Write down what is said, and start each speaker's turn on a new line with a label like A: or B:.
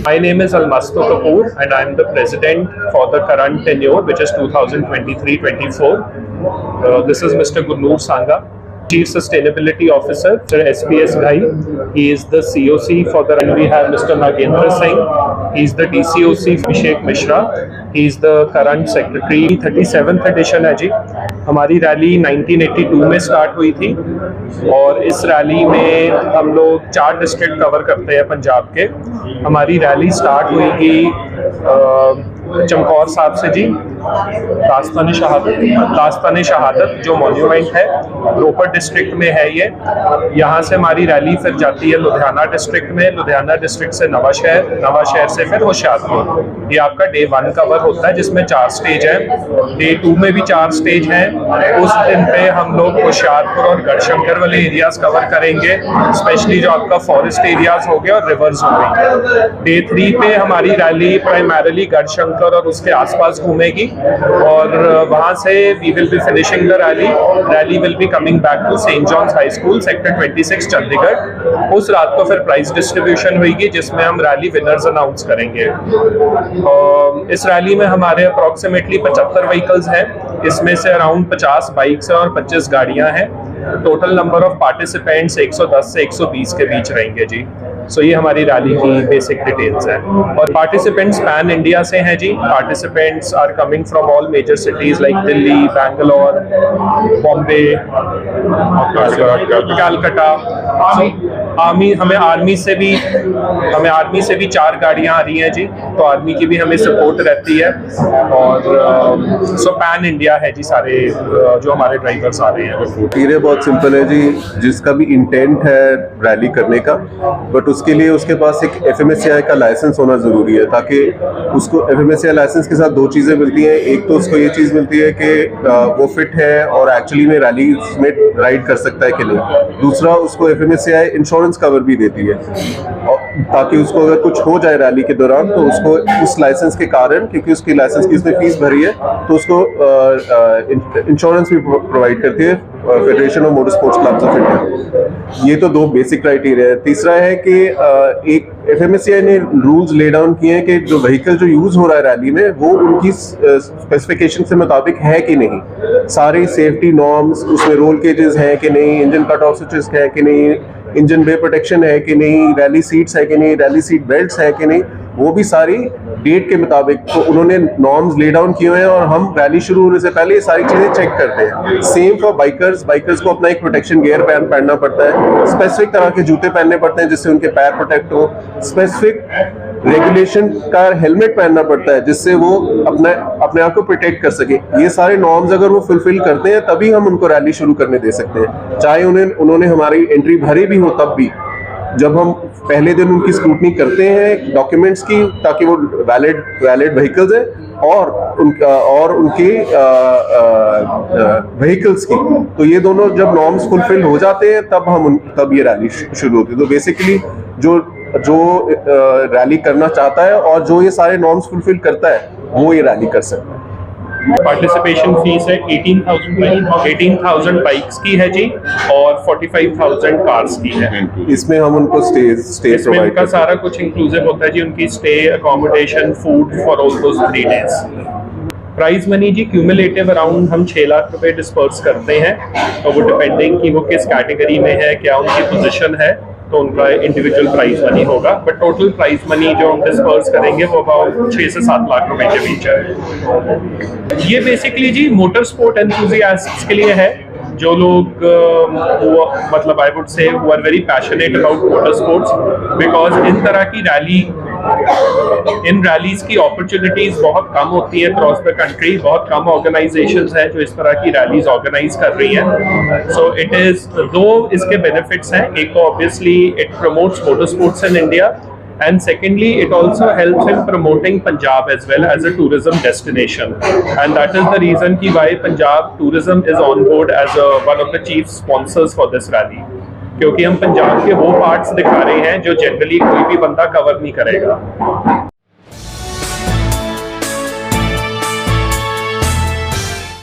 A: My name is Almasto Kapoor and I am the president for the current tenure, which is 2023-24. This is Mr. Gurnoor Sanga, Chief Sustainability Officer, Mr. SPS Ghai. He is the COC for the, and we have Mr. Nagendra Singh. He is the DCOC, Abhishek Mishra. He is the current secretary. 37th edition है जी. हमारी rally 1982 में start हुई थी और इस rally में हम लोग 4 डिस्ट्रिक्ट कवर करते हैं पंजाब के. हमारी रैली स्टार्ट हुई थी चमकौर साहब से जी, दास्तान-ए शहादत जो मॉन्यूमेंट है रोपड़ डिस्ट्रिक्ट में है ये. यहाँ से हमारी रैली फिर जाती है लुधियाना डिस्ट्रिक्ट में, लुधियाना डिस्ट्रिक्ट से नवाशहर से फिर होशियारपुर. ये आपका डे 1 कवर होता है जिसमें 4 स्टेज हैं. डे 2 में भी 4 स्टेज हैं. उस दिन पे हम लोग होशियारपुर और गढ़शंकर वाले एरियाज कवर करेंगे, स्पेशली जो आपका फॉरेस्ट एरियाज हो गए और रिवर्स हो गई. डे 3 पे हमारी रैली प्राइमरली गढ़शंकर और उसके आसपास घूमेगी और वहां से we will be finishing the rally will be coming back to Saint John's high school sector 26 Chandigarh. उस रात को फिर प्राइज डिस्ट्रीब्यूशन होगी जिसमें हम रैली विनर्स अनाउंस करेंगे. इस रैली में हमारे अप्रोक्सीमेटली 75 व्हीकल्स हैं. इसमें से अराउंड 50 बाइक्स और 25 गाड़ियां हैं. टोटल नंबर ऑफ पार्टिसिपेंट्स 110 से 120 के बीच रहेंगे जी. सो ये हमारी रैली की बेसिक डिटेल्स हैं. और पार्टिसिपेंट्स पैन इंडिया से हैं जी. Participants are coming from all major cities like Delhi, Bangalore, Bombay, Calcutta. हमें आर्मी से भी 4 गाड़ियां आ रही हैं जी, तो आर्मी की भी हमें सपोर्ट रहती है. और सो पैन इंडिया है जी सारे जो हमारे ड्राइवर्स आ रहे हैं.
B: धीरे बहुत सिंपल है जी. जिसका भी इंटेंट है रैली करने का, बट उसके लिए उसके पास एक FMSCI का लाइसेंस होना ज़रूरी है, ताकि उसको FMSCI लाइसेंस के साथ 2 चीज़ें मिलती हैं. एक तो उसको ये चीज़ मिलती है कि वो फिट है और एक्चुअली में रैली में राइड कर सकता है कि नहीं. दूसरा, उसको FMSCI इंश्योरेंस कवर भी देती है, और ताकि उसको अगर कुछ हो जाए रैली के दौरान तो उसको उस लाइसेंस के कारण, क्योंकि उसकी लाइसेंस की उसने फीस भरी है, तो उसको इंश्योरेंस भी प्रोवाइड करती है federation of motor sports clubs of India. ये तो 2 बेसिक क्राइटेरिया है. तीसरा है कि एक FMSCI ने रूल्स ले डाउन किए हैं कि जो व्हीकल जो यूज हो रहा है रैली में वो उनकी स्पेसिफिकेशन से मुताबिक है कि नहीं. सारे सेफ्टी नॉर्म्स, उसमें रोल केजेस हैं कि नहीं, इंजन कट ऑफ स्विचेस है कि नहीं, इंजन बे प्रोटेक्शन है कि नहीं, रैली सीट्स है कि नहीं, रैली सीट बेल्ट्स है कि नहीं, वो भी सारी डेट के मुताबिक तो उन्होंने नॉर्म्स ले डाउन किए हैं. और हम रैली शुरू होने से पहले ये सारी चीजें चेक करते हैं. सेम फॉर बाइकर्स को अपना एक प्रोटेक्शन गियर पहनना पड़ता है, स्पेसिफिक तरह के जूते पहनने पड़ते हैं जिससे उनके पैर प्रोटेक्ट हो, स्पेसिफिक रेगुलेशन का हेलमेट पहनना पड़ता है जिससे वो अपने आप को प्रोटेक्ट कर सके. ये सारे नॉर्म्स अगर वो फुलफिल करते हैं तभी हम उनको रैली शुरू करने दे सकते हैं, चाहे उन्होंने हमारी एंट्री भरी भी हो तब भी. जब हम पहले दिन उनकी स्क्रूटनी करते हैं डॉक्यूमेंट्स की, ताकि वो वैलिड व्हीकल्स हैं और उनके व्हीकल्स की, तो ये दोनों जब नॉर्म्स फुलफिल हो जाते हैं तब ये रैली शुरू होती है. तो बेसिकली जो रैली करना चाहता है और जो ये सारे नॉर्म्स फुलफिल करता है वो ये रैली कर सकता है.
A: पार्टिसिपेशन फीस है 18,000 बाइक्स की है जी और 45,000 कार्स की है.
B: इसमें हम उनको स्टे
A: इसमें उनका सारा कुछ इंक्लूसिव होता है जी. उनकी stay, accommodation, food for all those 3 days. Prize money जी क्यूमुलेटिव अराउंड हम 6 लाख रुपए डिस्पर्स करते हैं. तो वो डिपेंडिंग कि वो किस कैटेगरी में है, क्या उनकी पोजीशन है, तो उनका इंडिविजुअल प्राइज मनी होगा. बट टोटल प्राइज मनी जो हम डिस्पर्स करेंगे वो अबाउट 6 से 7 लाख रुपए के बीच है. ये बेसिकली जी मोटर स्पोर्ट एंथुसियास्ट्स के लिए है, जो लोग मतलब I would say who are very passionate about motor sports, because in rallies की अपॉर्चुनिटीज बहुत कम होती हैं अक्रॉस द कंट्री. बहुत कम ऑर्गेनाइजेशंस हैं जो इस तरह की रैलीज ऑर्गेनाइज कर रही हैं. सो इट इज दो इसके बेनिफिट्स हैं. एक तो obviously it promotes motor sports in India, and secondly it also helps in promoting Punjab as well as a tourism destination, and that is the reason why Punjab tourism is on board as one of the chief sponsors for this rally. क्योंकि हम पंजाब के वो parts दिखा रहे हैं जो generally कोई भी बंदा कवर नहीं करेगा।